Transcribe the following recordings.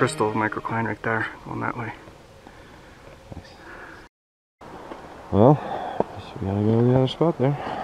crystal microcline right there, going that way. Well, we gotta go to the other spot there.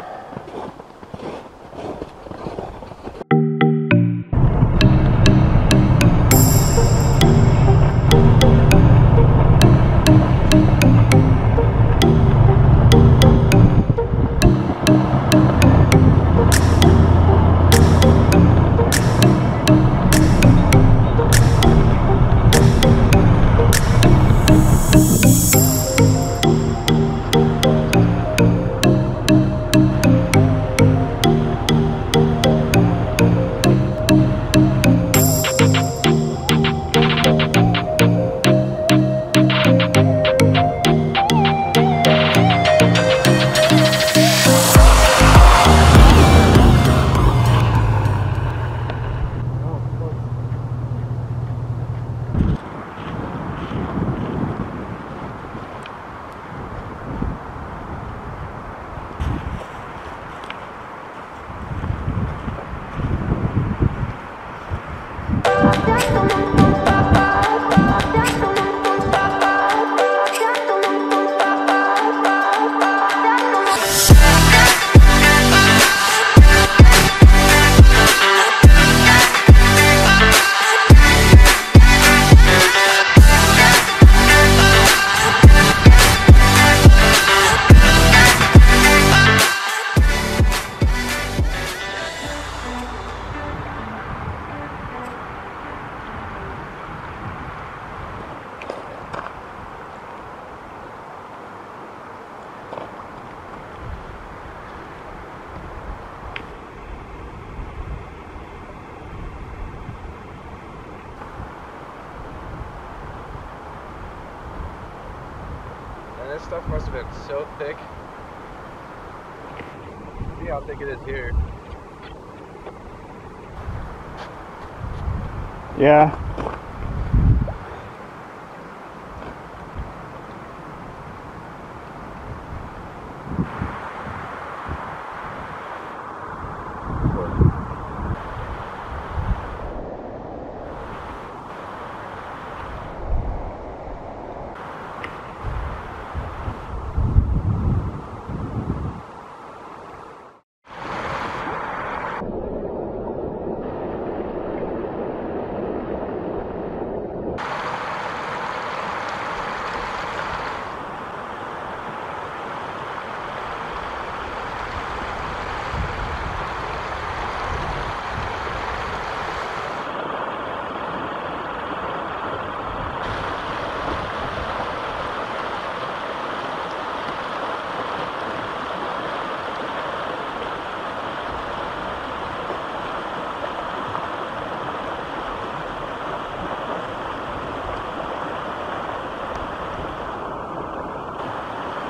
This stuff must have been so thick. See how thick it is here. Yeah.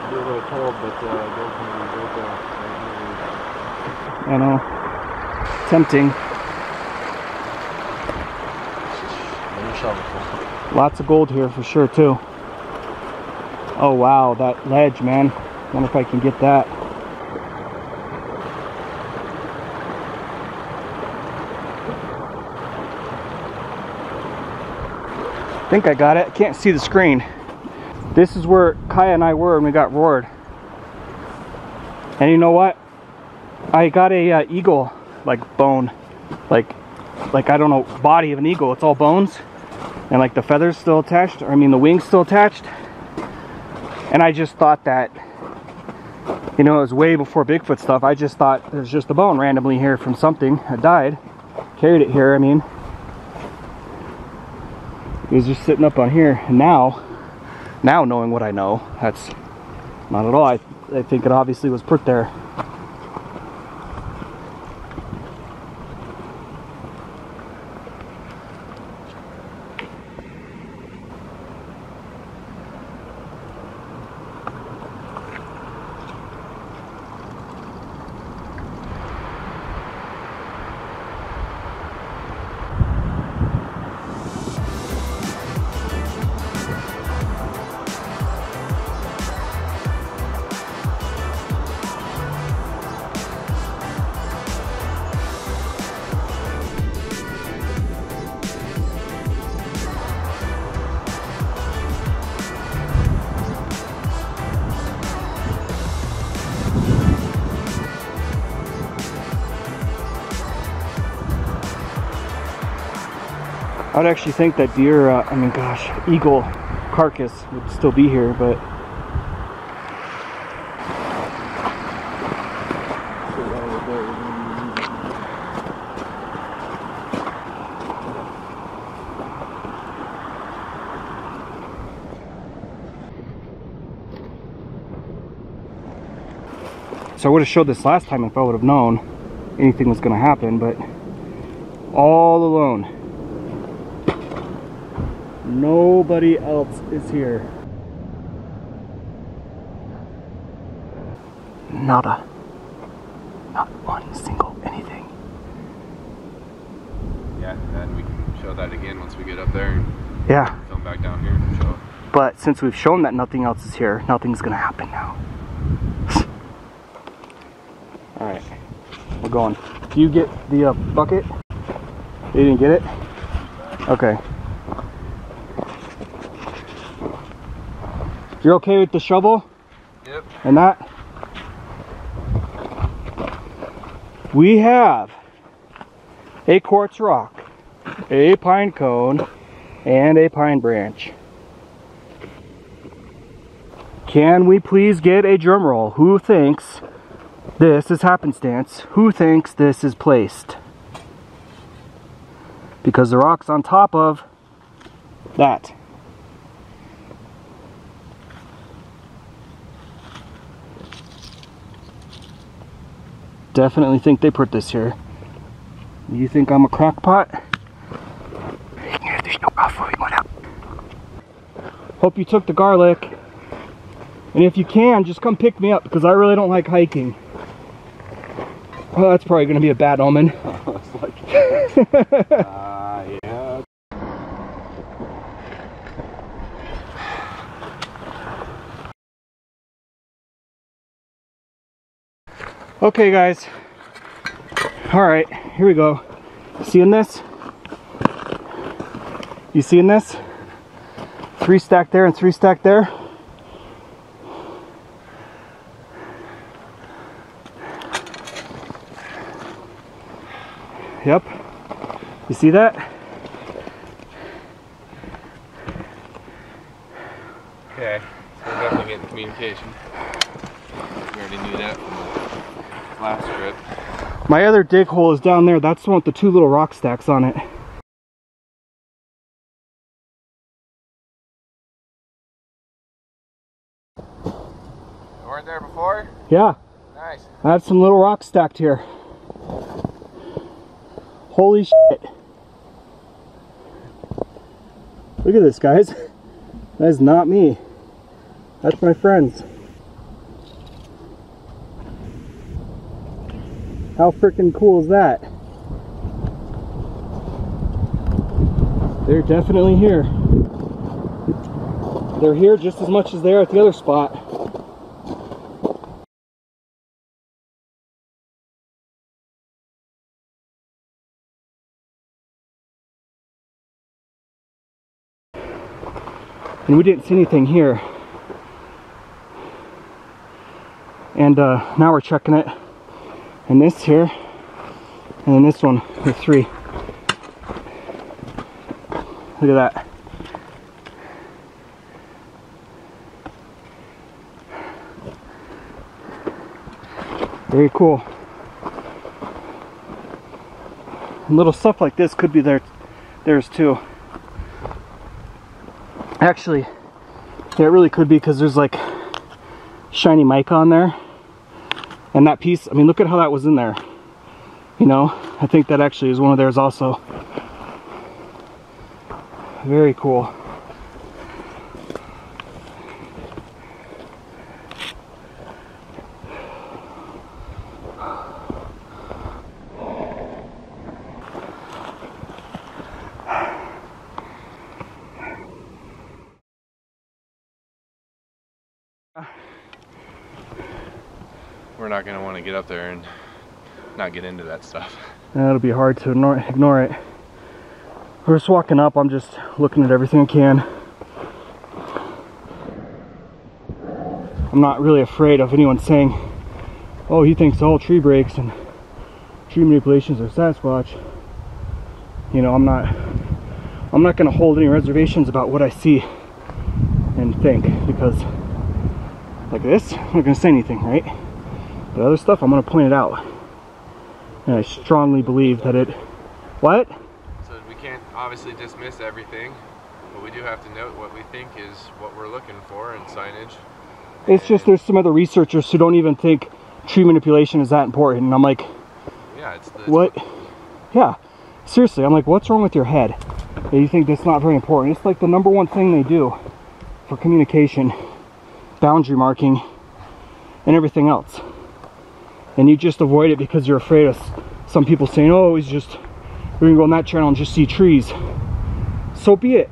A little cold, but I know. Tempting. Lots of gold here for sure too. Oh wow, that ledge, man. Wonder if I can get that. I think I got it. I can't see the screen. This is where Kaya and I were when we got roared. And you know what? I got a eagle like bone, like I don't know, body of an eagle. It's all bones, and like the feathers still attached, or I mean the wings still attached. And I just thought that, you know, it was way before Bigfoot stuff. I just thought it was just a bone randomly here from something that died. Carried it here. I mean, it was just sitting up on here. And now knowing what I know, that's not at all. I think it obviously was put there. I'd actually think that deer, I mean, gosh, eagle carcass would still be here, but so I would have showed this last time if I would have known anything was going to happen, but all alone. Nobody else is here. Nada. Not one single anything. Yeah, and we can show that again once we get up there and Yeah. come back down here and show it. But since we've shown that nothing else is here, nothing's gonna happen now. Alright, we're going. Do you get the bucket? You didn't get it? Okay. You're okay with the shovel? Yep. And that? We have a quartz rock, a pine cone, and a pine branch. Can we please get a drum roll? Who thinks this is happenstance? Who thinks this is placed? Because the rock's on top of that. Definitely think they put this here. You think I'm a crackpot? Hope you took the garlic. And if you can, just come pick me up because I really don't like hiking. Well, that's probably going to be a bad omen. Yeah. Okay, guys. All right, here we go. Seeing this? You seeing this? 3 stacked there and 3 stacked there. Yep. You see that? Okay, so we're definitely getting communication. We already knew that from the last trip. My other dig hole is down there. That's the one with the 2 little rock stacks on it. You weren't there before? Yeah, Nice. I have some little rocks stacked here. Holy shit. Look at this, guys. That is not me. That's my friends. How freaking cool is that? They're definitely here. They're here just as much as they are at the other spot. And we didn't see anything here. And now we're checking it. And this here. And then this one with 3. Look at that. Very cool. And little stuff like this could be theirs too. Actually, yeah, it really could be because there's like shiny mica on there. And that piece, I mean, look at how that was in there. You know, I think that actually is one of theirs also. Very cool. We're not going to want to get up there and not get into that stuff. It'll be hard to ignore it. We're just walking up, I'm just looking at everything I can. I'm not really afraid of anyone saying, oh, he thinks all tree breaks and tree manipulations are Sasquatch. You know, I'm I'm not going to hold any reservations about what I see and think, because like this, I'm not going to say anything, right? The other stuff, I'm going to point it out. And I strongly believe that it... What? So we can't obviously dismiss everything, but we do have to note what we think is what we're looking for in signage. It's just there's some other researchers who don't even think tree manipulation is that important, and I'm like, yeah, what? Yeah, seriously, I'm like, what's wrong with your head that you think that's not very important? It's like the #1 thing they do for communication, boundary marking, and everything else. And you just avoid it because you're afraid of some people saying, oh, it's just, we're gonna go on that channel and just see trees. So be it.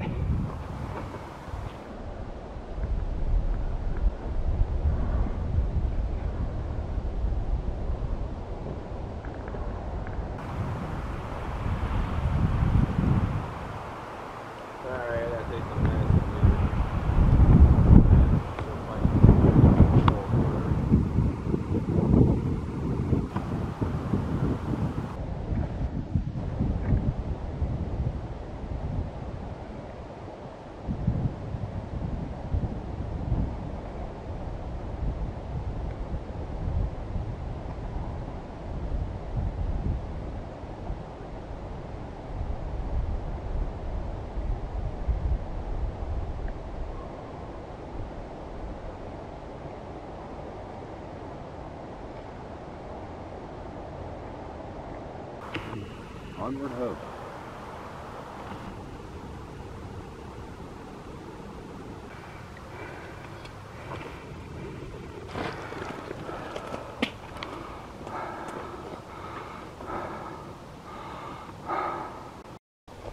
Onward hope.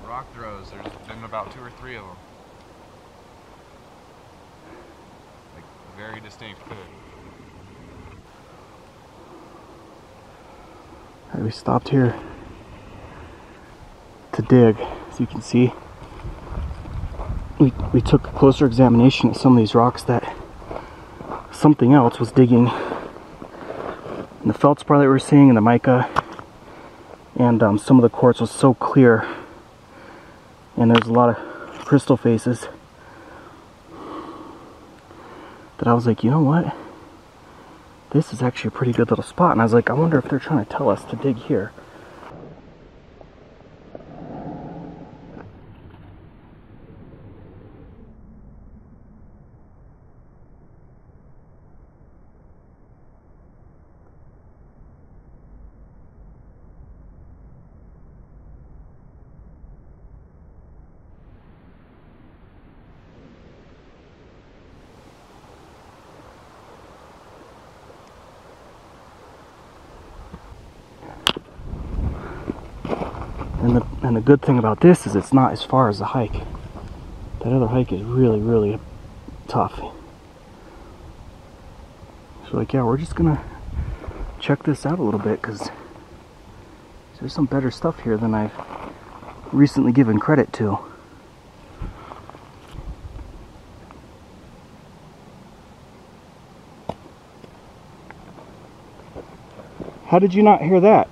Rock throws, there's been about 2 or 3 of them. Like, very distinct clear. Alright, we stopped here to dig. As you can see, we took a closer examination of some of these rocks that something else was digging. And the feldspar that we were seeing, and the mica, and some of the quartz was so clear, and there's a lot of crystal faces, that I was like, you know what, this is actually a pretty good little spot. And I was like, I wonder if they're trying to tell us to dig here. And the good thing about this is it's not as far as the hike. That other hike is really, really tough. So like, yeah, we're just gonna check this out a little bit, because there's some better stuff here than I've recently given credit to. How did you not hear that?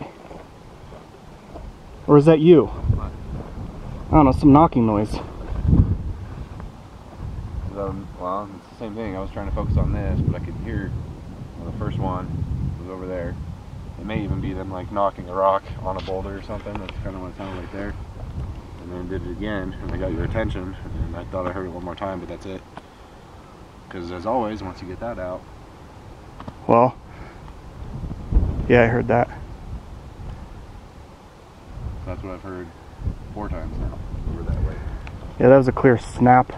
Or is that you? What? I don't know, some knocking noise. Well, it's the same thing. I was trying to focus on this, but I could hear the first one was over there. It may even be them like knocking a rock on a boulder or something. That's kind of what it sounded like there. And then did it again, and I got your attention, and I thought I heard it one more time, but that's it. Because as always, once you get that out. Well, yeah, I heard that. That's what I've heard 4 times now. Over that way. Yeah, that was a clear snap.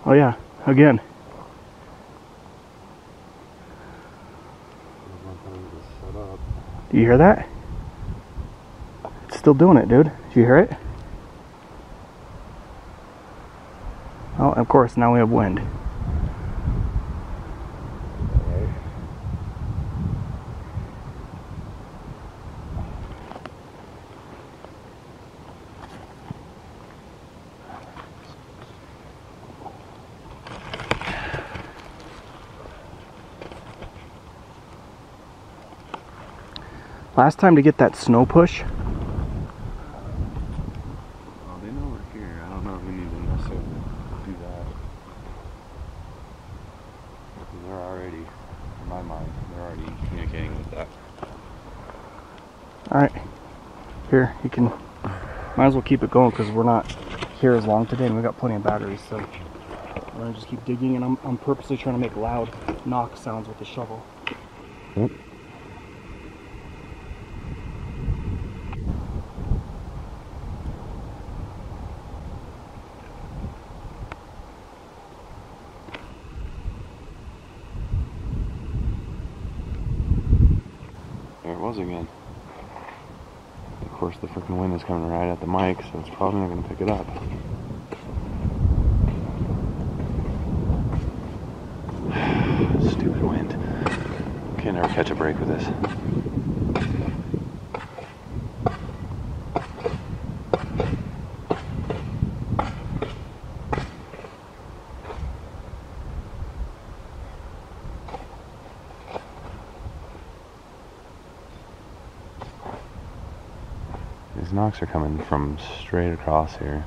Oh yeah, again. Do you hear that? It's still doing it, dude. Did you hear it? Oh, of course, now we have wind. Last time to get that snow push, Alright. Here, you can, might as well keep it going because we're not here as long today and we got plenty of batteries, so we're gonna just keep digging, and I'm purposely trying to make loud knock sounds with the shovel. Yep. There it was again. Of course, the freaking wind is coming right at the mic, so it's probably not going to pick it up. Stupid wind. Can't never catch a break with this. These knocks are coming from straight across here.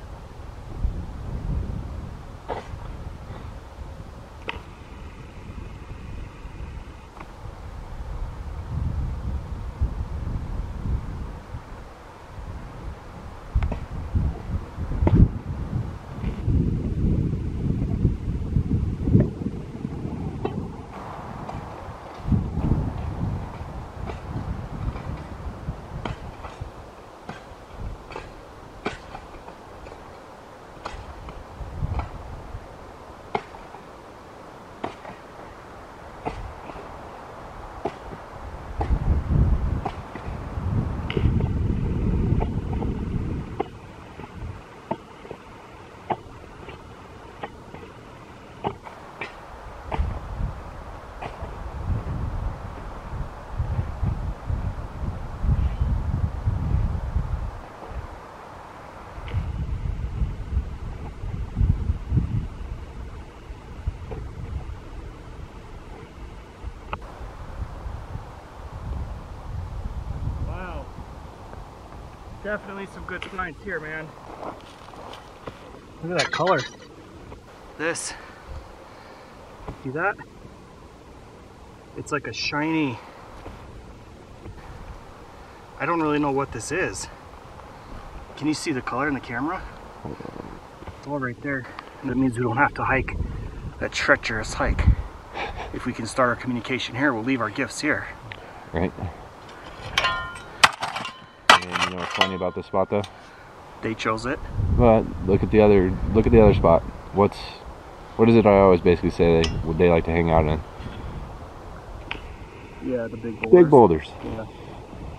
Definitely some good signs here, man. Look at that color. This. See that? It's like a shiny... I don't really know what this is. Can you see the color in the camera? It's all right there. And that means we don't have to hike that treacherous hike. If we can start our communication here, we'll leave our gifts here. Right. And you know what's funny about this spot though? They chose it. But look at the other spot. What is it I always basically say they like to hang out in? Yeah, the big boulders. Big boulders. Yeah.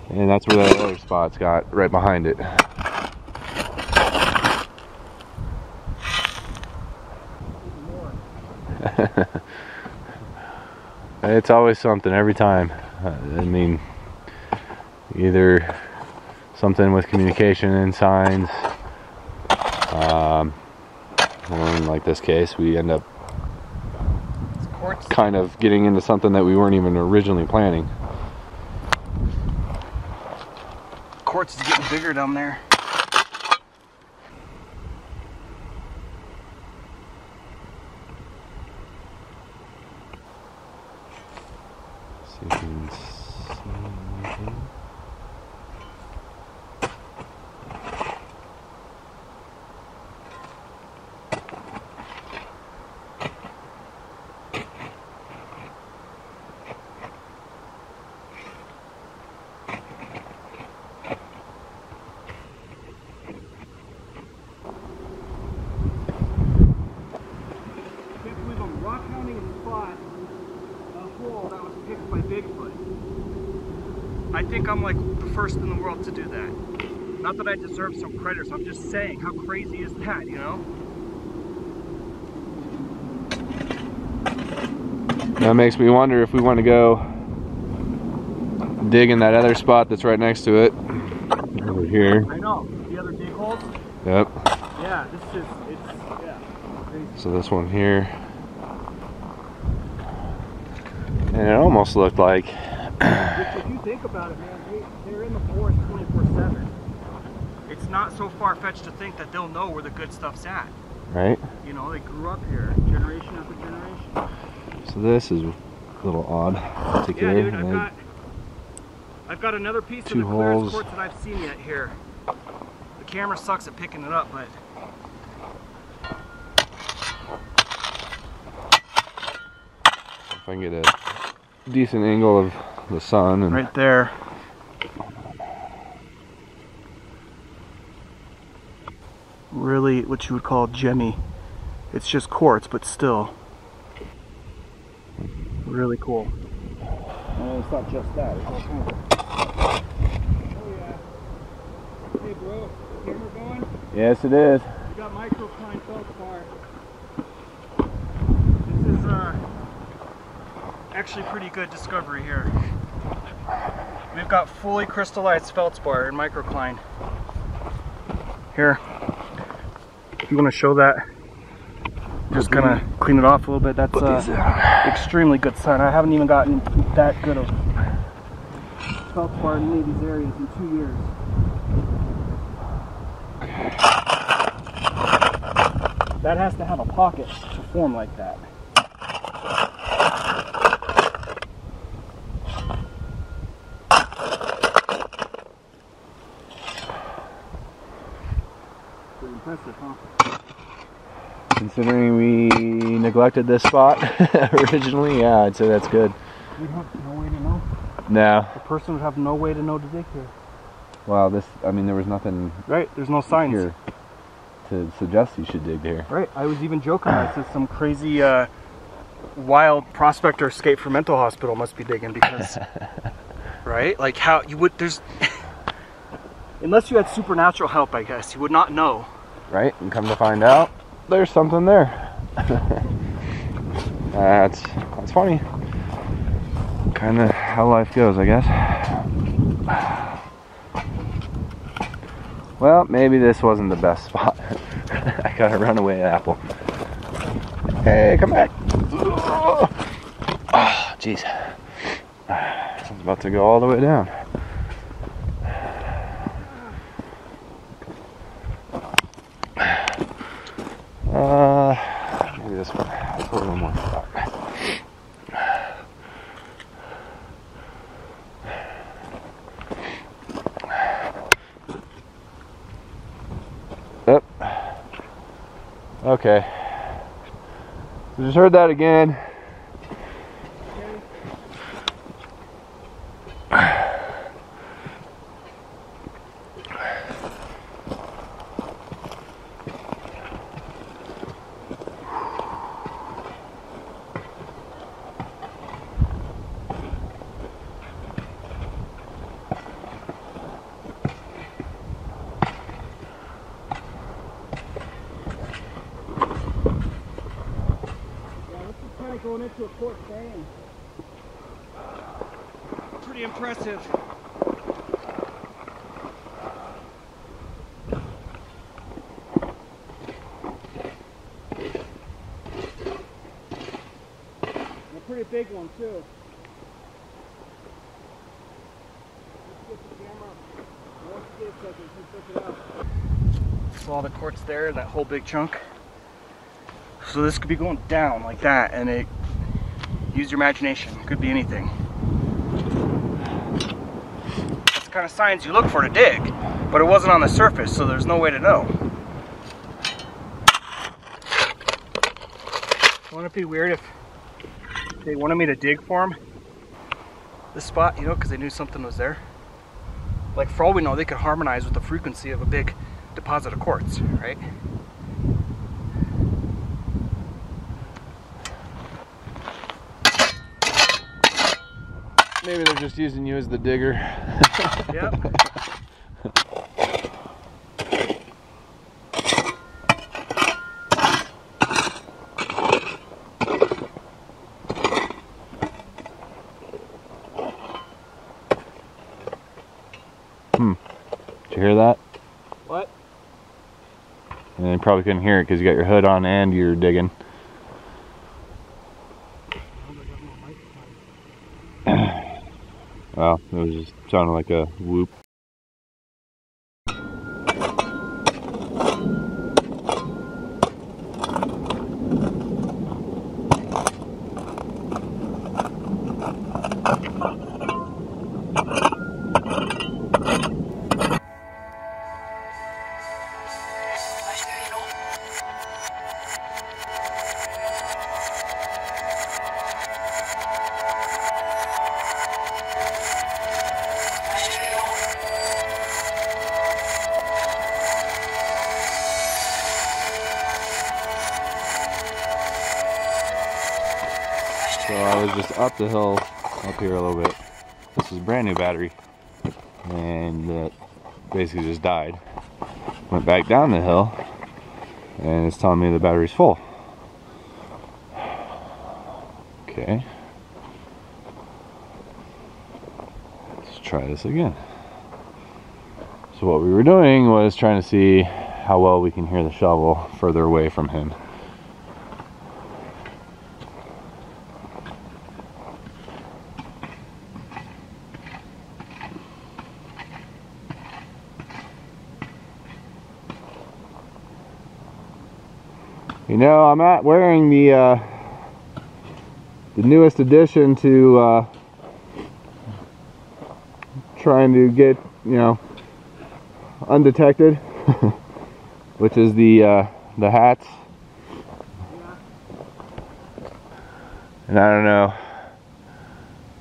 And that's where that other spot's got, right behind it. It's always something every time. I mean, either something with communication and signs, or in like this case, we end up kind of getting into something that we weren't even originally planning. Quartz is getting bigger down there. See if we can see anything. Rockhounding and spot a hole that was picked by Bigfoot. I think I'm like the first in the world to do that. Not that I deserve some credit, so I'm just saying, how crazy is that, you know? That makes me wonder if we want to go dig in that other spot that's right next to it. Over here. I know. The other dig holes? Yep. Yeah, yeah, crazy. So this one here. And it almost looked like... If you think about it, man, they're in the forest 24/7. It's not so far-fetched to think that they'll know where the good stuff's at. Right? You know, they grew up here, generation after generation. So this is a little odd. Yeah, dude, I've got another piece of the Two clearest holes. quartz that I've seen yet here. The camera sucks at picking it up, but If I can get a decent angle of the sun and right there. Really what you would call gemmy. It's just quartz, but still really cool. And it's not just that, it's all kinds of... Oh yeah. Hey bro, camera going? yes, it is. We got Microcline feldspar. This is actually pretty good discovery here. We've got fully crystallized feldspar in Microcline. Here, you want to show that? Just kind of clean it off a little bit. That's extremely good sign. I haven't even gotten that good of feldspar in any of these areas in 2 years. That has to have a pocket to form like that. Pretty impressive, huh? Considering we neglected this spot originally, yeah, I'd say that's good. We have no way to know. No. The person would have no way to know to dig here. Well, this, I mean, there was nothing Right, there's no signs. here to suggest you should dig here. Right, I was even joking. I said some crazy wild prospector escaped from mental hospital must be digging because, right? Like how you would, there's, unless you had supernatural help, I guess, you would not know. Right, and come to find out, there's something there. That's funny. Kind of how life goes, I guess. Well, maybe this wasn't the best spot. I got a runaway apple. Hey, come back. Oh, jeez. I was about to go all the way down. Maybe this one. Let's put a little more stock. Yep. Okay. So just heard that again. Going into a quartz vein. Pretty impressive. And a pretty big one too. Let's get the camera. Let's get a second. Let's check it out. So all the quartz there, that whole big chunk. So this could be going down like that, and it, use your imagination, could be anything. That's the kind of signs you look for to dig, but it wasn't on the surface, so there's no way to know. Wouldn't it be weird if they wanted me to dig for them? This spot, you know, because they knew something was there. Like for all we know, they could harmonize with the frequency of a big deposit of quartz, right? Maybe they're just using you as the digger. Yep. Did you hear that? What? And you probably couldn't hear it because you got your hood on and you're digging. Well, it was just sounding like a whoop. So I was just up the hill, up here a little bit. This is a brand new battery, and that basically just died. Went back down the hill, and it's telling me the battery's full. Okay. Let's try this again. So what we were doing was trying to see how well we can hear the shovel further away from him. You know, I'm not wearing the newest addition to trying to get, you know, undetected, which is the hats. And I don't know,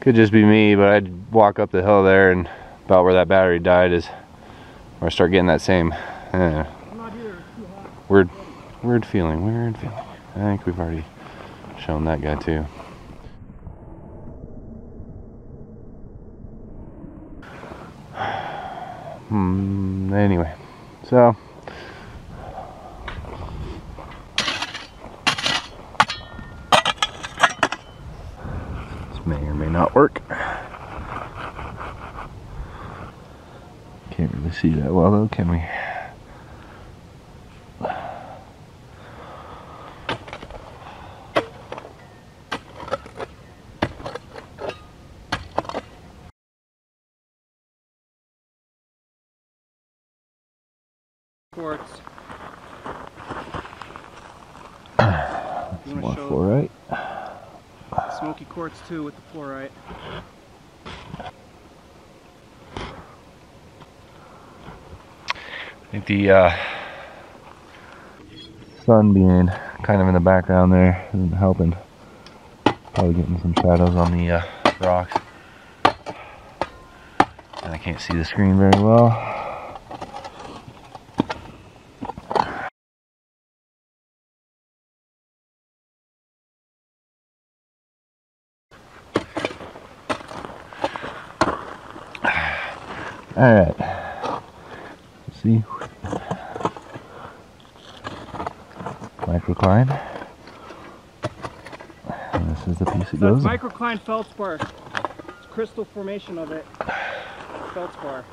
could just be me, but I'd walk up the hill there, and about where that battery died is where I start getting that same weird feeling. I think we've already shown that guy too. Anyway, so this may or may not work. Can't really see that well though, can we? Quartz. Some more fluorite. Smoky quartz too with the fluorite. I think the sun being kind of in the background there isn't helping. Probably getting some shadows on the rocks. And I can't see the screen very well. Alright, let's see. Microcline. And this is the piece it goes in. Microcline feldspar. It's crystal formation of it. Feldspar.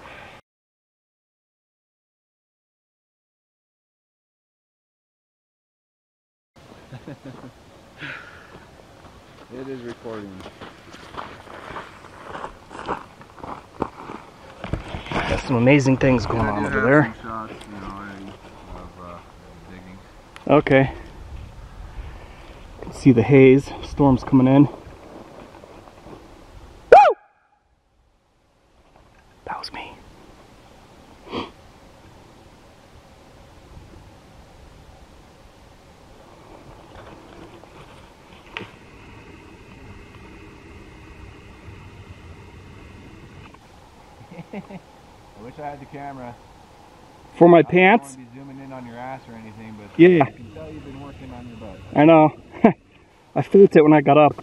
It is recording. Got some amazing things going on over there. Shots, you know, of digging. Okay. You can see the haze. Storm's coming in. Woo! That was me. I wish I had the camera. For my pants? I don't want to be zooming in on your ass or anything, but yeah. I can tell you've been working on your butt. I know. I felt it when I got up.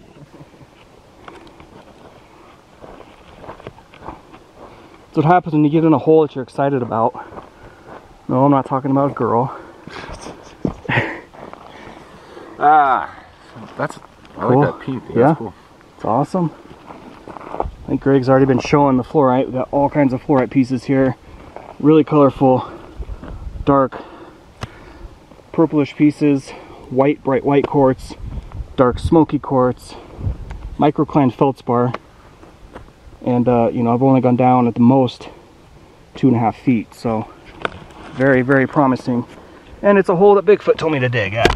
That's what happens when you get in a hole that you're excited about. No, I'm not talking about a girl. I Cool. like that pink. That's Yeah. cool. It's awesome. I think Greg's already been showing the fluorite. We've got all kinds of fluorite pieces here. Really colorful, dark, purplish pieces, white, bright white quartz, dark smoky quartz, microcline feldspar, and you know, I've only gone down at the most 2.5 feet, so very, very promising. And it's a hole that Bigfoot told me to dig at,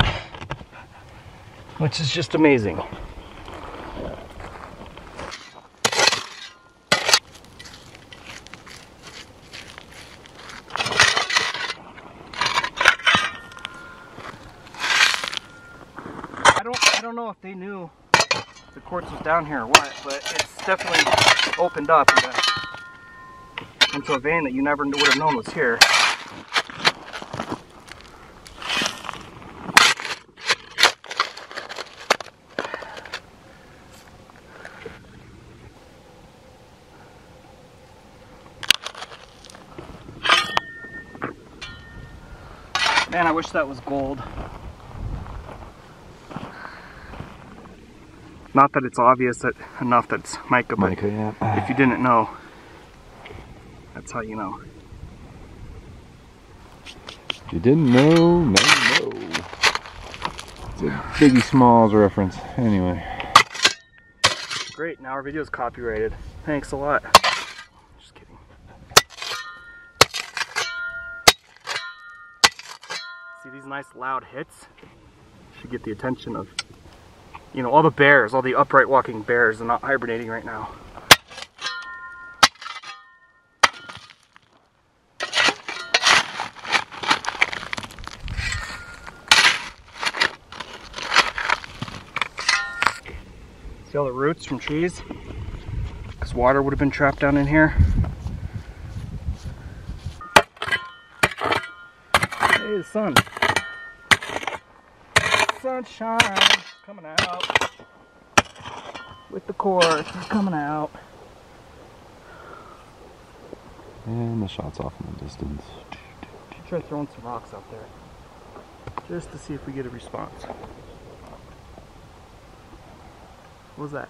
which is just amazing. I don't know if they knew the quartz was down here or what, but it's definitely opened up into a vein that you never would have known was here. Man, I wish that was gold. Not that it's obvious that enough that's mica, but yeah. if you didn't know, that's how you know. If you didn't know, now you know. It's a Biggie Smalls reference. Anyway. Great, now our video is copyrighted. Thanks a lot. Just kidding. See these nice loud hits? Should get the attention of, you know, all the bears, all the upright walking bears are not hibernating right now. See all the roots from trees? Because water would have been trapped down in here. Hey, the sun. Sunshine coming out. With the chorus, it's coming out. And the shot's off in the distance. Try throwing some rocks out there. Just to see if we get a response. What was that?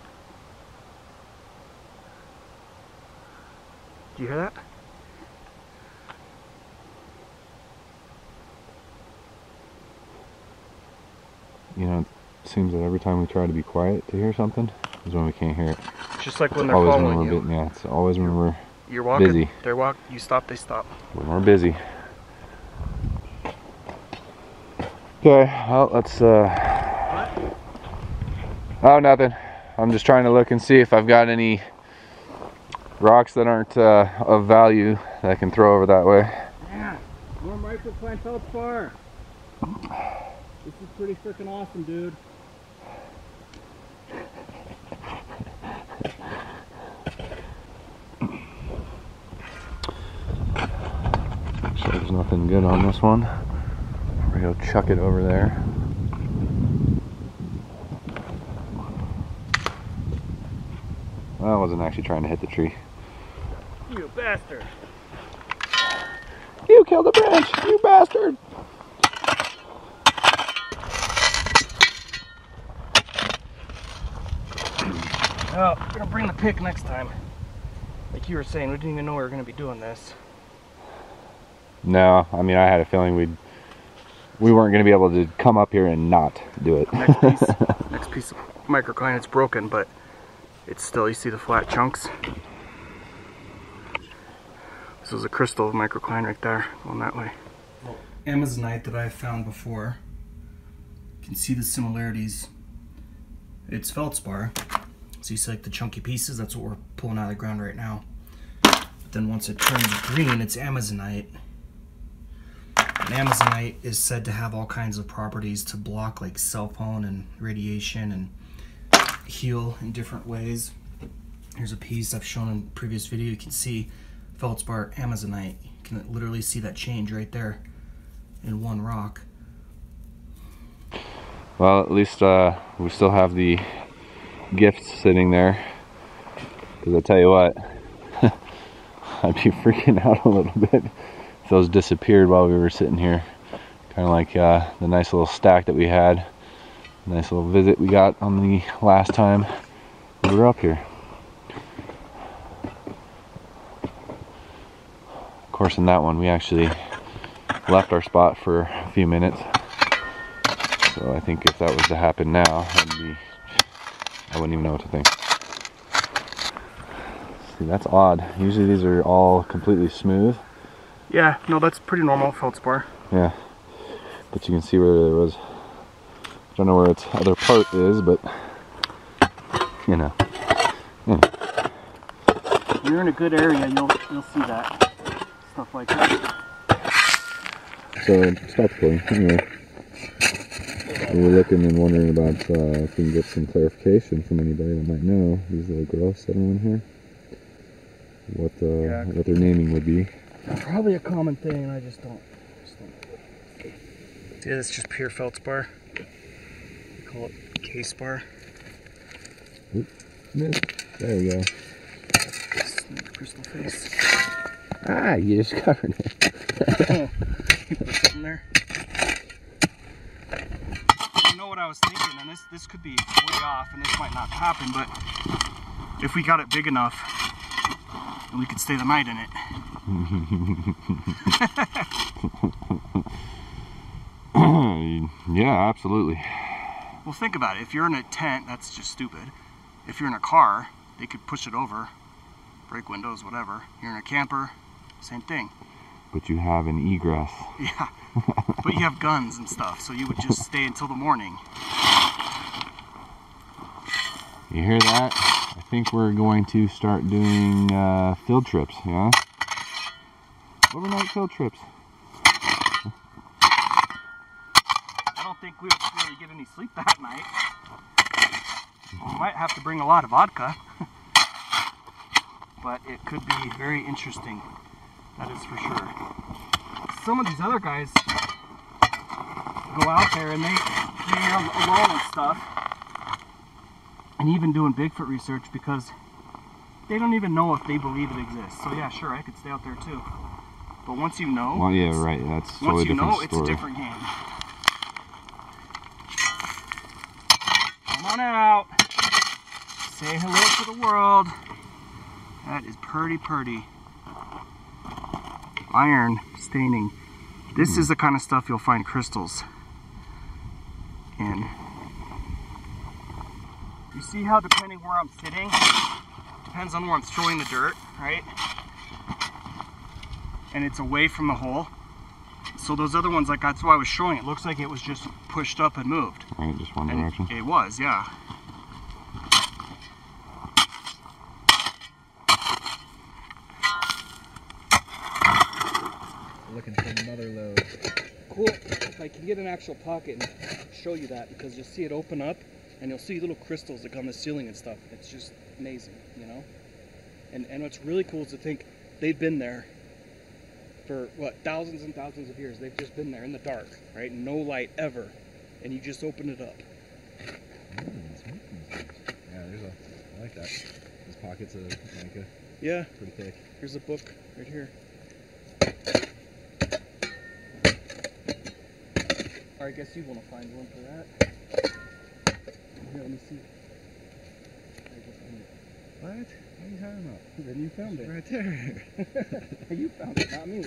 Do you hear that? You know, it seems that every time we try to be quiet to hear something is when we can't hear it. Just like when they're Always when following we're you. yeah, it's always when we're You're walking, busy. They walk, you stop, they stop. When we're busy. Okay, well, let's What? oh, nothing. I'm just trying to look and see if I've got any rocks that aren't of value that I can throw over that way. Yeah, more microcline feldspar. This is pretty freaking awesome, dude. So there's nothing good on this one. We're gonna go chuck it over there. Well, I wasn't actually trying to hit the tree. You bastard. You killed the branch, you bastard! Oh, we're gonna bring the pick next time. Like you were saying, we didn't even know we were gonna be doing this. No, I mean, I had a feeling we weren't going to be able to come up here and not do it. Next piece of microcline, it's broken, but it's still, you see the flat chunks? This is a crystal microcline right there, going that way. Amazonite that I've found before. You can see the similarities. It's feldspar. So you see like the chunky pieces, that's what we're pulling out of the ground right now. But then once it turns green, it's Amazonite. And Amazonite is said to have all kinds of properties to block like cell phone and radiation and heal in different ways. Here's a piece I've shown in a previous video. You can see feldspar Amazonite. You can literally see that change right there in one rock. Well, at least we still have the gifts sitting there. Because I tell you what, I'd be freaking out a little bit if those disappeared while we were sitting here. Kind of like the nice little stack that we had. Nice little visit we got on the last time we were up here. Of course, in that one we actually left our spot for a few minutes. So I think if that was to happen now, I wouldn't even know what to think. See, that's odd. Usually these are all completely smooth. Yeah, no, that's pretty normal feldspar. Yeah, but you can see where there was. I don't know where its other part is, but you know. If you're in a good area, you'll see that stuff like that. So stop recording. Anyway, we were looking and wondering about if we can get some clarification from anybody that might know these little growths that are in here. What their naming would be. Probably a common thing, and I just don't. See, that's just pure feldspar. We call it K-spar. There we go. Crystal face. Ah, you just covered it. You put something there. not to happen, but if we got it big enough, and we could stay the night in it. Yeah, absolutely. Well, think about it. If you're in a tent, that's just stupid. If you're in a car, they could push it over, break windows, whatever. You're in a camper, same thing. But you have an egress. Yeah, but you have guns and stuff, so you would just stay until the morning. You hear that? I think we're going to start doing field trips, yeah? Overnight field trips. I don't think we would really get any sleep that night. We might have to bring a lot of vodka. But it could be very interesting. That is for sure. Some of these other guys go out there and they're alone and stuff. And even doing Bigfoot research because they don't even know if they believe it exists. So yeah, sure, I could stay out there too. But once you know, well, yeah, right. That's totally once you different know, story. it's a different game. Come on out. Say hello to the world. That is purdy. Iron staining. This is the kind of stuff you'll find crystals in. You see how depending where I'm sitting, depends on where I'm throwing the dirt, right? And it's away from the hole. So those other ones, like that's why I was showing, it looks like it was just pushed up and moved. Right, just one And direction. it was, yeah. Looking for another load. Cool. If I can get an actual pocket and show you that, because you'll see it open up and you'll see little crystals that come to the ceiling and stuff. It's just amazing, you know? And what's really cool is to think they've been there for, what, thousands and thousands of years. They've just been there in the dark, right? No light ever. And you just open it up. Yeah, I like that. These pockets of mica. Yeah. Pretty thick. Here's a book right here. I guess you want to find one for that. Here, let me see. What? What are you talking about? Then you found it. Right there. You found it, not me.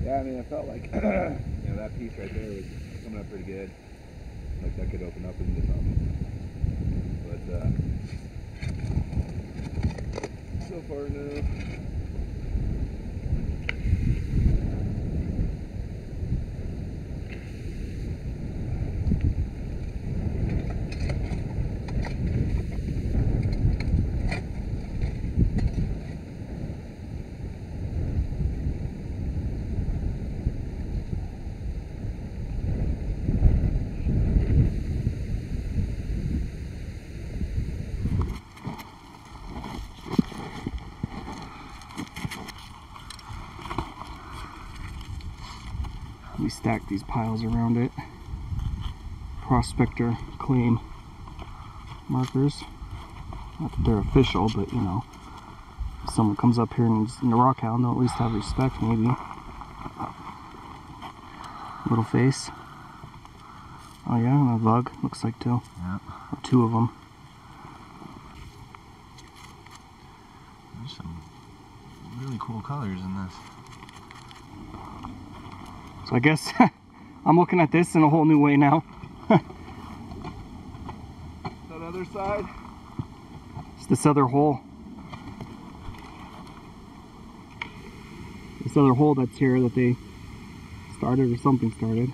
Yeah, I mean, I felt like, you know, that piece right there was coming up pretty good. Like that could open up into something. But, so far, no. We stack these piles around it. Prospector claim markers. Not that they're official, but you know, if someone comes up here and is in the Rockhound, they'll at least have respect, maybe. Little face. Oh yeah, and a bug, looks like too. Yeah. Or two of them. There's some really cool colors in this. So I guess I'm looking at this in a whole new way now. That other side? It's this other hole. This other hole that's here that they started or something started.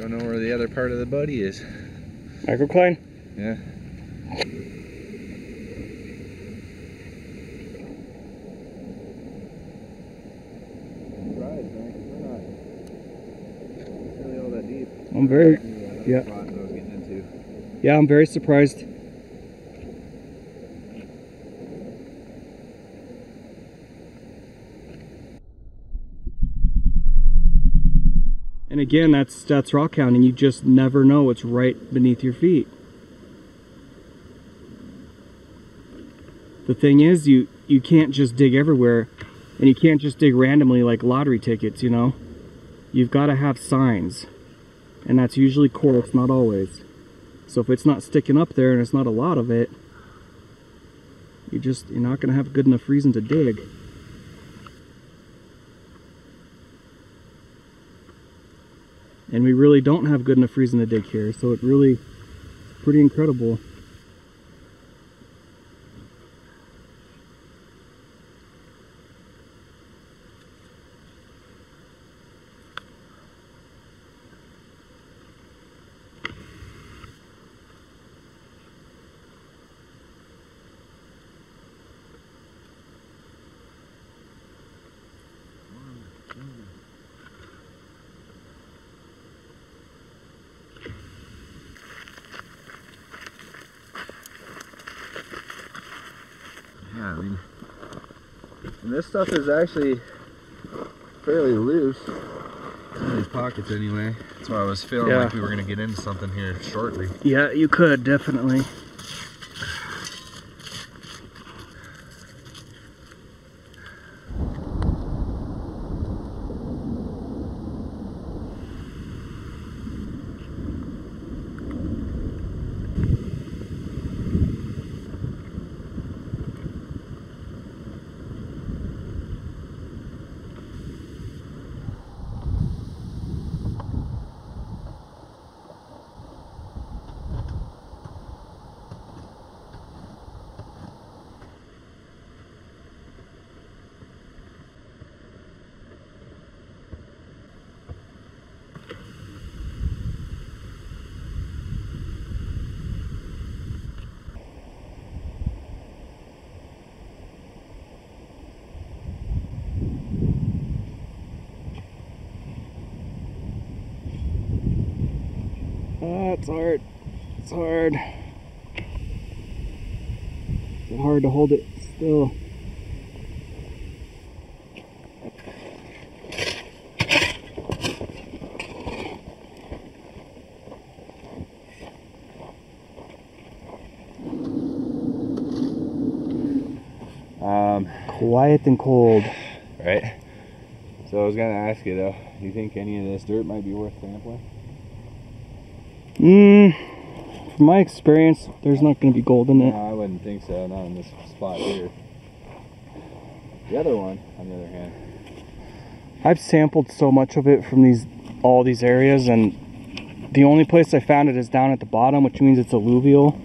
Don't know where the other part of the buddy is. Microcline? Yeah. Surprised, man, 'cause we're not really all that deep. I'm very, Yeah. Spot that I was getting into. yeah, I'm very surprised. And again, that's rockhounding. You just never know what's right beneath your feet. The thing is, you can't just dig everywhere, and you can't just dig randomly like lottery tickets, you know? You've got to have signs, and that's usually quartz, not always. So if it's not sticking up there and it's not a lot of it, you're not going to have a good enough reason to dig. And we really don't have good enough reason to dig here, so it's pretty incredible. Yeah, I mean, and this stuff is actually fairly loose in these pockets anyway. That's why I was feeling like we were going to get into something here shortly. Yeah, you could, definitely. It's hard. It's hard. It's hard to hold it still. Quiet and cold. Right. So I was going to ask you though, do you think any of this dirt might be worth sampling? From my experience, there's not going to be gold in it. No, I wouldn't think so, not in this spot here. The other one, on the other hand. I've sampled so much of it from all these areas, and the only place I found it is down at the bottom, which means it's alluvial.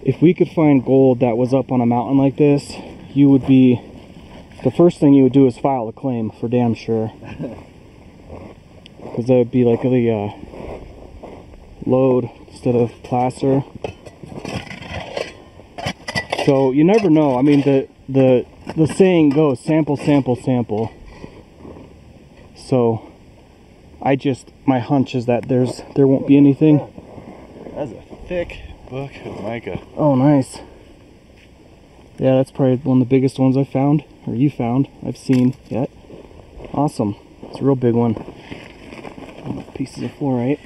If we could find gold that was up on a mountain like this, the first thing you would do is file a claim for damn sure. Because that would be like the load instead of placer. So you never know. I mean, the saying goes, sample, sample, sample. So my hunch is that there won't be anything. That's a thick book of mica. Oh, nice. Yeah, that's probably one of the biggest ones I've found, or you found, I've seen yet. Awesome. It's a real big one. Pieces of fluorite.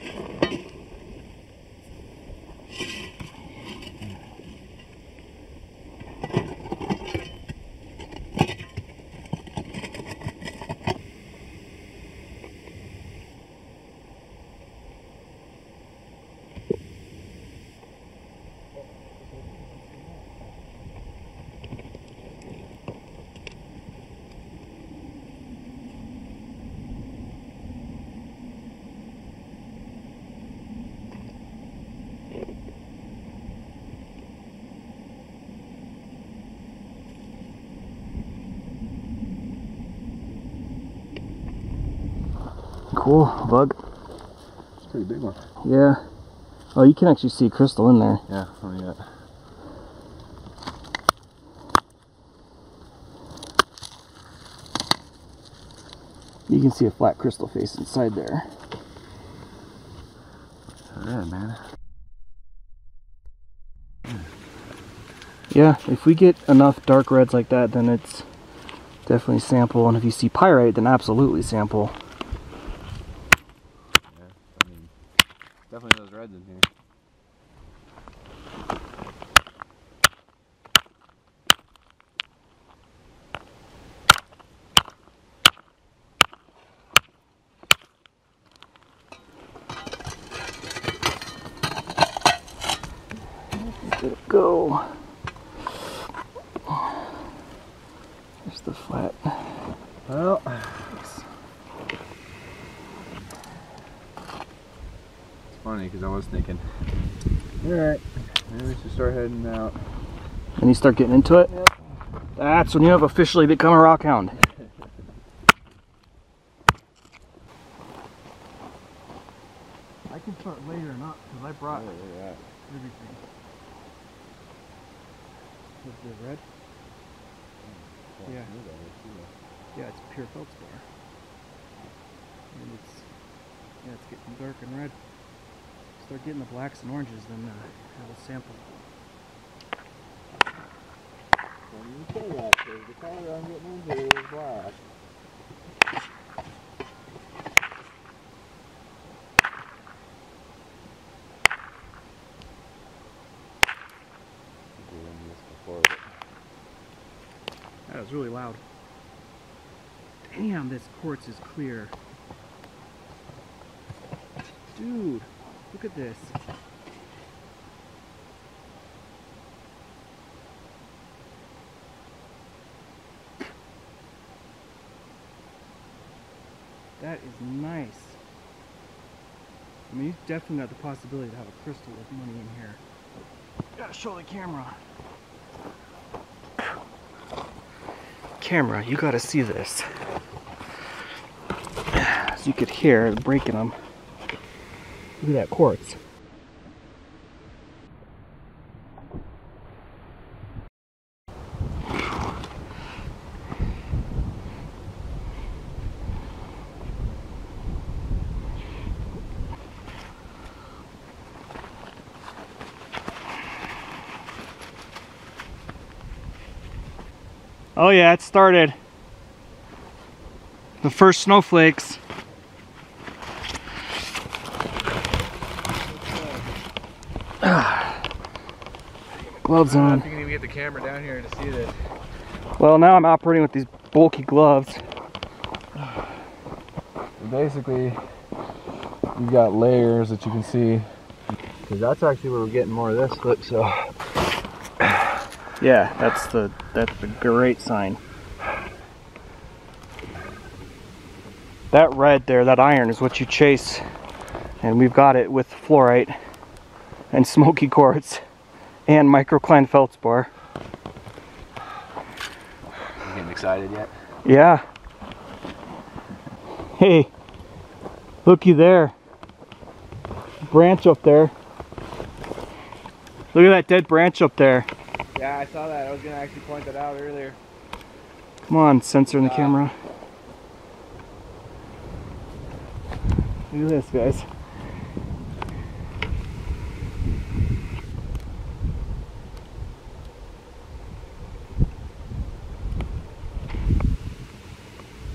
Cool, bug. Pretty big one. Yeah. Oh, you can actually see crystal in there. Yeah, oh yeah. You can see a flat crystal face inside there. Red, man. Yeah, if we get enough dark reds like that, then it's definitely sample. And if you see pyrite, then absolutely sample. Yeah, I mean, definitely those reds in here. Let it go. There's the flat. Well, Thanks. it's funny because I was thinking, alright, maybe we should start heading out. And you start getting into it? Yep. That's when you have officially become a rock hound. I can start later, not because I brought everything. Is the red? Yeah. Yeah, it's pure feldspar. And it's getting dark and red. Start getting the blacks and oranges, then I will sample. When you say that, because the color I'm getting into is black. That was really loud. Damn, this quartz is clear. Dude, look at this. That is nice. I mean, you definitely got the possibility to have a crystal with money in here. Gotta show the camera. Camera, you gotta see this. As you could hear, breaking them. Look at that quartz. Oh yeah, it started. The first snowflakes. Gloves I don't know on. if you can even get the camera down here to see this. Well, now I'm operating with these bulky gloves. Basically, you've got layers that you can see. Because that's actually where we're getting more of this slip, so. Yeah, that's the great sign. That red there, that iron, is what you chase, and we've got it with fluorite and smoky quartz and microcline feldspar. You getting excited yet? Yeah. Hey, looky there. Branch up there. Look at that dead branch up there. Yeah, I saw that. I was gonna actually point that out earlier. Come on, sensor in the camera. Look at this, guys.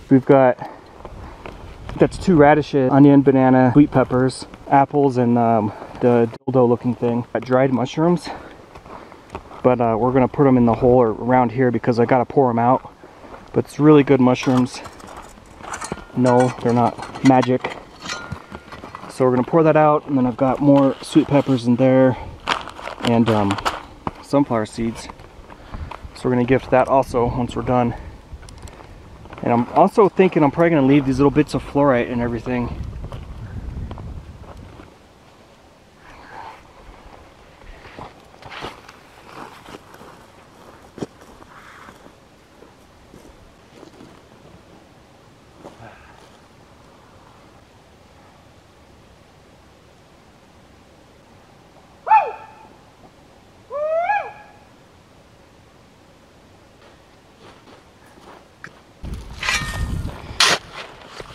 We've got, that's 2 radishes, onion, banana, sweet peppers, apples, and the dildo looking thing. Got dried mushrooms, but we're gonna put them in the hole or around here because I gotta pour them out. But it's really good mushrooms. No, they're not magic. So we're gonna pour that out, and then I've got more sweet peppers in there and sunflower seeds. So we're gonna gift that also once we're done. And I'm also thinking I'm probably gonna leave these little bits of fluorite and everything.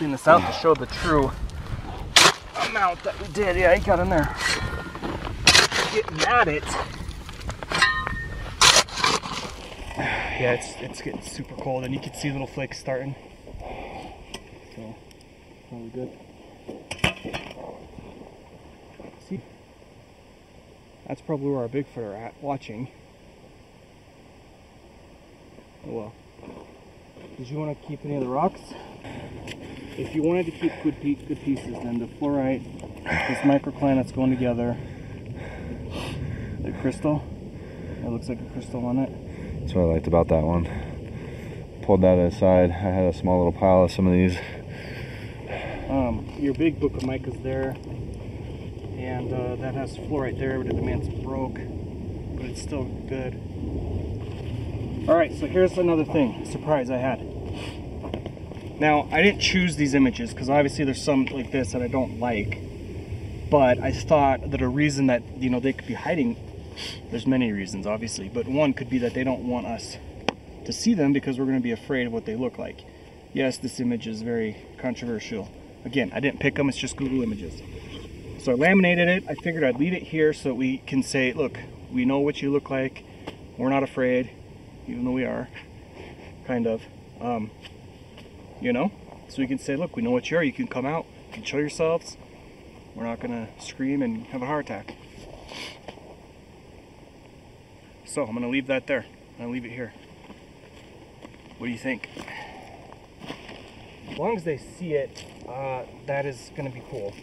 clean this out to show the true amount that we did. Yeah, he got in there getting at it. Yeah, it's getting super cold, and you can see little flakes starting. So, probably good. See, that's probably where our Bigfoot are at, watching. Oh well. Did you want to keep any of the rocks? If you wanted to keep good pieces, then the fluorite, this microcline that's going together, the crystal, it looks like a crystal on it. That's what I liked about that one. Pulled that aside. I had a small little pile of some of these. Your big book of mica's there, and that has fluorite there, but the man's broke, but it's still good. All right, so here's another thing, surprise I had. Now, I didn't choose these images because obviously there's some like this that I don't like, but I thought that a reason that, you know, they could be hiding, there's many reasons obviously, but one could be that they don't want us to see them because we're going to be afraid of what they look like. Yes, this image is very controversial. Again, I didn't pick them, it's just Google images. So I laminated it. I figured I'd leave it here so that we can say, look, we know what you look like, we're not afraid, even though we are, kind of. You know, so we can say, look, we know what you are, you can come out, you can show yourselves, we're not gonna scream and have a heart attack. So I'm gonna leave that there, I'm gonna leave it here. What do you think? As long as they see it, that is gonna be cool.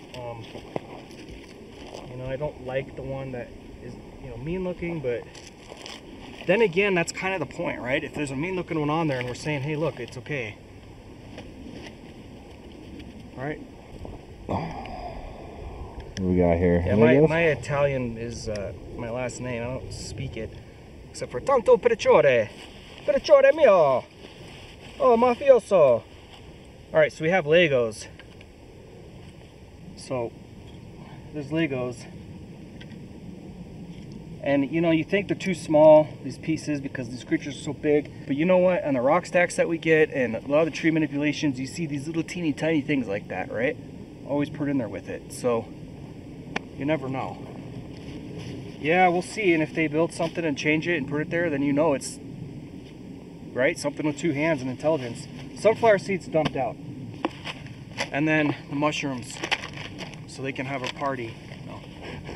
You know, I don't like the one that is, you know, mean looking, but then again, that's kind of the point, right? If there's a mean looking one on there and we're saying, hey, look, it's okay. Right. What do we got here? Yeah, my Italian is my last name. I don't speak it except for tanto precciore mio, oh mafioso. All right, so we have Legos. So there's Legos, and you know, you think they're too small, these pieces, because these creatures are so big, but you know what, on the rock stacks that we get and a lot of the tree manipulations, you see these little teeny tiny things like that, right? Always put in there with it, so you never know. Yeah, we'll see, and if they build something and change it and put it there, then you know it's right, something with two hands and intelligence. Sunflower seeds dumped out, and then the mushrooms, so they can have a party.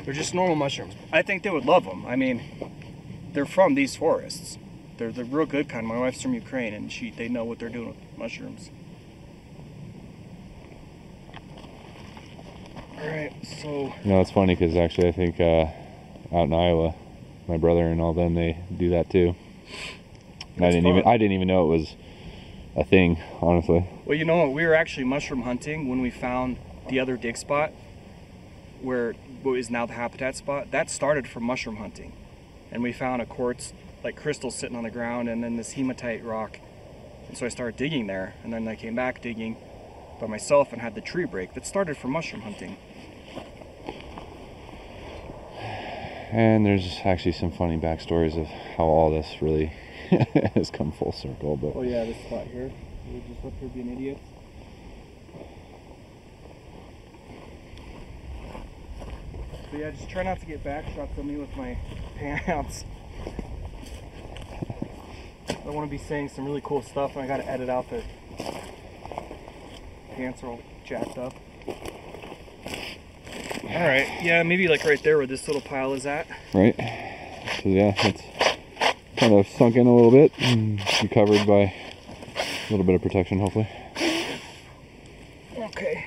They're just normal mushrooms. I think they would love them. I mean, they're from these forests. They're the real good kind. My wife's from Ukraine, and they know what they're doing with mushrooms. All right, so. No, it's funny because actually I think out in Iowa, my brother and all them, they do that too. And I didn't even know it was a thing, honestly. Well, you know, we were actually mushroom hunting when we found the other dig spot, where what is now the habitat spot. That started from mushroom hunting, and we found a quartz like crystal sitting on the ground, and then this hematite rock, and so I started digging there, and then I came back digging by myself and had the tree break. That started from mushroom hunting. And there's actually some funny backstories of how all this really has come full circle. But oh yeah, this spot here, we were just up here being idiots. So yeah, just try not to get back shots of me with my pants. I want to be saying some really cool stuff, and I got to edit out the pants are all jacked up. All right, yeah, maybe like right there where this little pile is at. Right. So yeah, it's kind of sunk in a little bit and recovered by a little bit of protection, hopefully. Okay.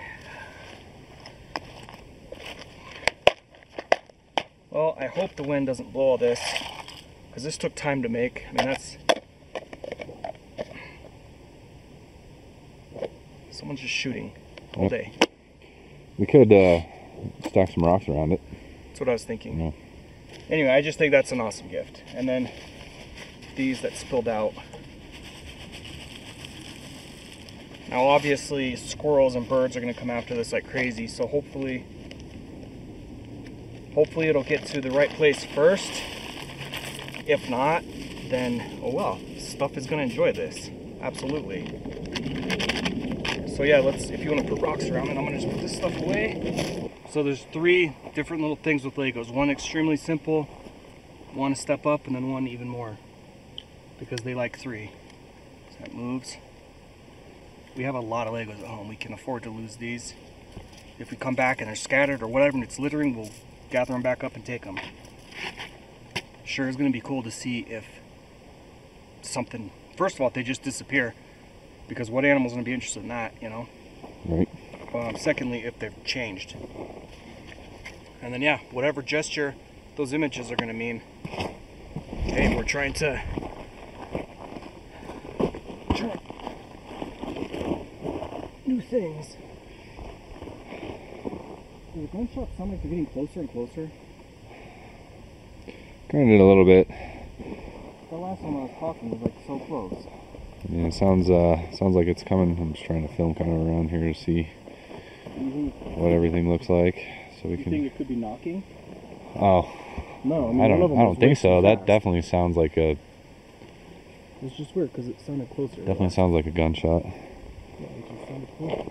Well, I hope the wind doesn't blow all this, because this took time to make. I mean, that's... Someone's just shooting all day. We could stack some rocks around it. That's what I was thinking. Yeah. Anyway, I just think that's an awesome gift. And then these that spilled out. Now, obviously, squirrels and birds are going to come after this like crazy, so hopefully it'll get to the right place first. If not, then, oh well, stuff is going to enjoy this. Absolutely. So yeah, if you want to put rocks around it, I'm gonna just put this stuff away. So there's 3 different little things with Legos. One extremely simple, one a step up, and then one even more. Because they like 3. So that moves. We have a lot of Legos at home. We can afford to lose these. If we come back and they're scattered or whatever and it's littering, we'll gather them back up and take them. Sure is gonna be cool to see if something, first of all, if they just disappear, because what animal's gonna be interested in that, you know? Right. Secondly, if they've changed. And then yeah, whatever gesture those images are gonna mean. Okay, we're trying to new things. Do the gunshots sound like they're getting closer and closer? Kind of a little bit. The last time I was talking was like so close. Yeah, it sounds like it's coming. I'm just trying to film kind of around here to see what everything looks like, so we can. You think it could be knocking? Oh. No, I mean, I don't think so. That definitely sounds like a. It's just weird because it sounded closer. Definitely sounds like a gunshot. Yeah, it just sounded closer.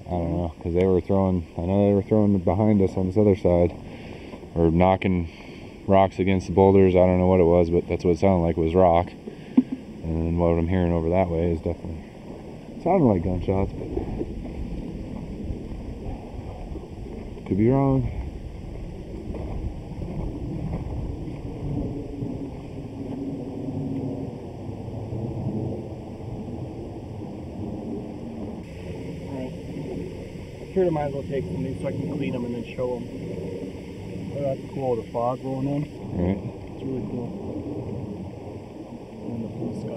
I don't know, because they were throwing. I know they were throwing behind us on this other side, or knocking rocks against the boulders. I don't know what it was, but that's what it sounded like, was rock. And then what I'm hearing over that way is definitely sounding like gunshots, but could be wrong. Here I might as well take some of these so I can clean them and then show them. Oh, that's cool, the fog rolling in. Right. It's really cool. And the blue sky.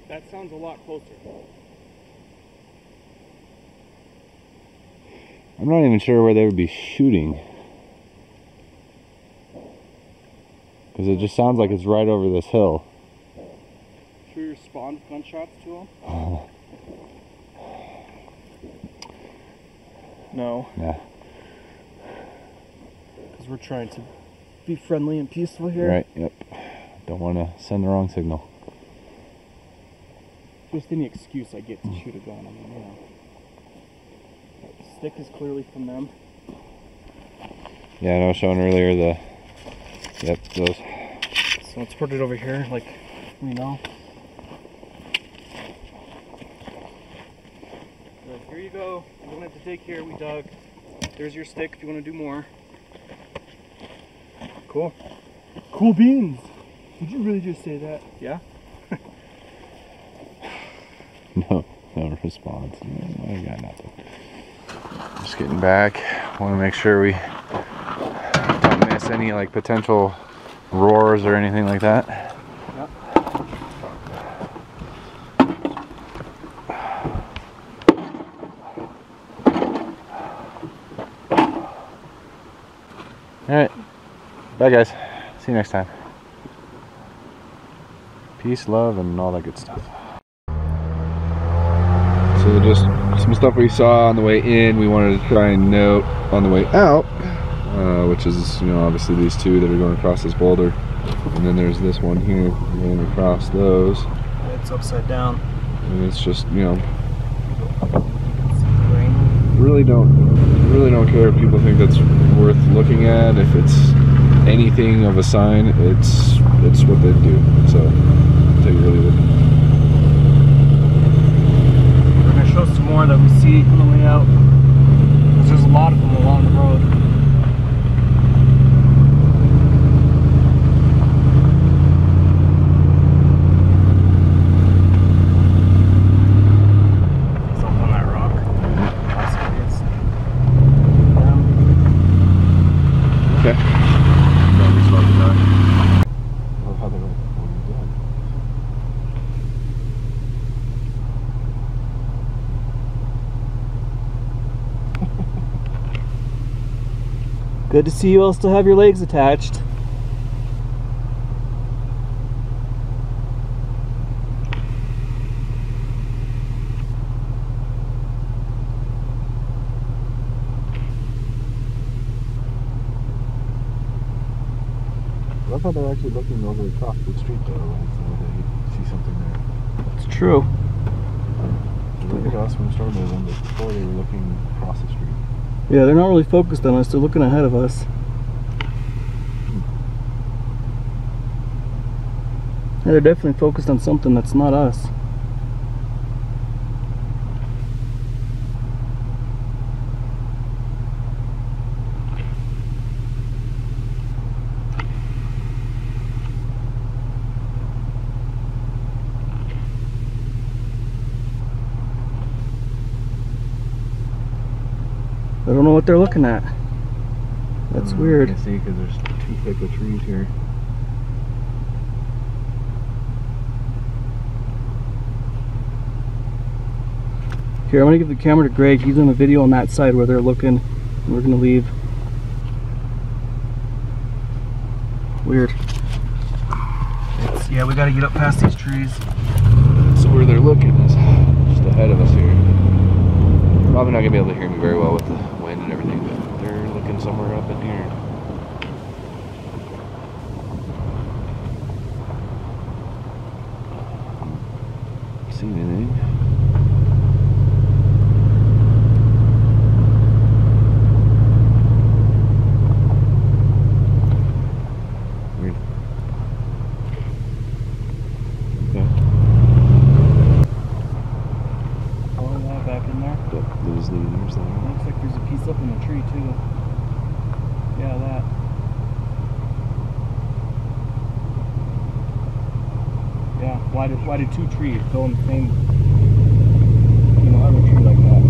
That sounds a lot closer. I'm not even sure where they would be shooting, because it just sounds like it's right over this hill. Sure you spawned gunshots to them? No. Yeah. Because we're trying to be friendly and peaceful here. Right, yep. Don't want to send the wrong signal. Just any excuse I get to shoot a gun. I mean, you know. The stick is clearly from them. Yeah, I was showing earlier yep, those. So let's put it over here, like we know. So here you go. You don't have to take care. We dug. There's your stick if you want to do more. Cool. Cool beans. Did you really just say that? Yeah. No response. I got nothing. Just getting back. Want to make sure we don't miss any like potential roars or anything like that. Yep. All right. Bye, guys. See you next time. Peace, love, and all that good stuff. So just some stuff we saw on the way in, we wanted to try and note on the way out, which is, you know, obviously these 2 that are going across this boulder, and then there's this one here going across those. It's upside down. And it's just, you know, really don't care if people think that's worth looking at. If it's anything of a sign, it's what they do. So take it really with it. Show some more that we see on the way out, because there's a lot of them along the road. It's up on that rock. Okay. Good to see you all still have your legs attached. I thought they were actually looking over across the street though, so they see something there. It's true. They looked at us when we started moving, but before they were looking across the street. Yeah, they're not really focused on us, they're looking ahead of us. Yeah, they're definitely focused on something that's not us. I don't know what they're looking at. That's weird. You can see because there's too thick of trees here. Here, I'm gonna give the camera to Greg. He's doing a video on that side where they're looking. And we're gonna leave. Weird. Yeah, we gotta get up past these trees. So where they're looking is just ahead of us here. Probably not gonna be able to hear me very well with the wind and everything, but they're looking somewhere up in here. See anything? Weird. Okay. Oh yeah, back in there. Yep, there's the looks like there's a piece up in the tree too. Yeah, that. Yeah, why did two trees go in the same, other tree like that?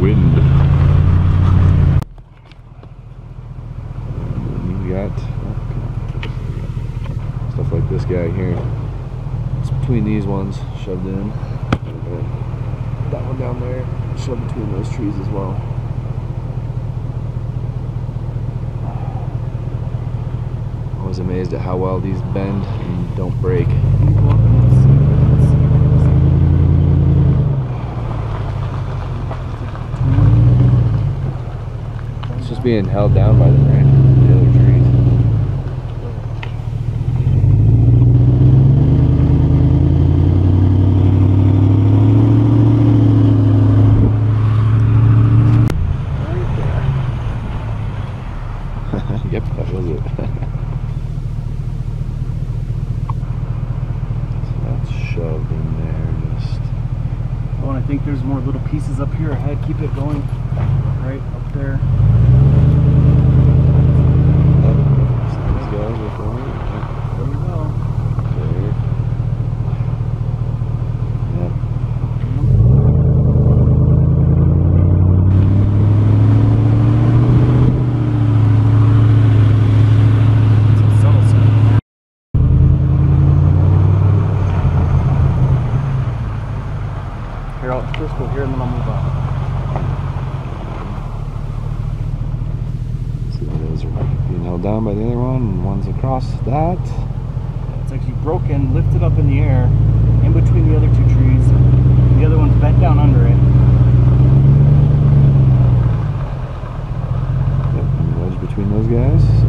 wind. And you got stuff like this guy here. It's between these ones shoved in. That one down there shoved between those trees as well. I was amazed at how well these bend and don't break. It's just being held down by the branches of the other trees. Yep, that was it. So that's shoved in there, just. Oh, and I think there's more little pieces up here ahead. Keep it going. Right up there. These guys are going. There we go. There. Yep. Here, I'll first go here and then I'll move up. See, those are being held down by the other one, and one's across that. It's actually broken, lifted up in the air, in between the other two trees. The other one's bent down under it. Yep, and wedged between those guys.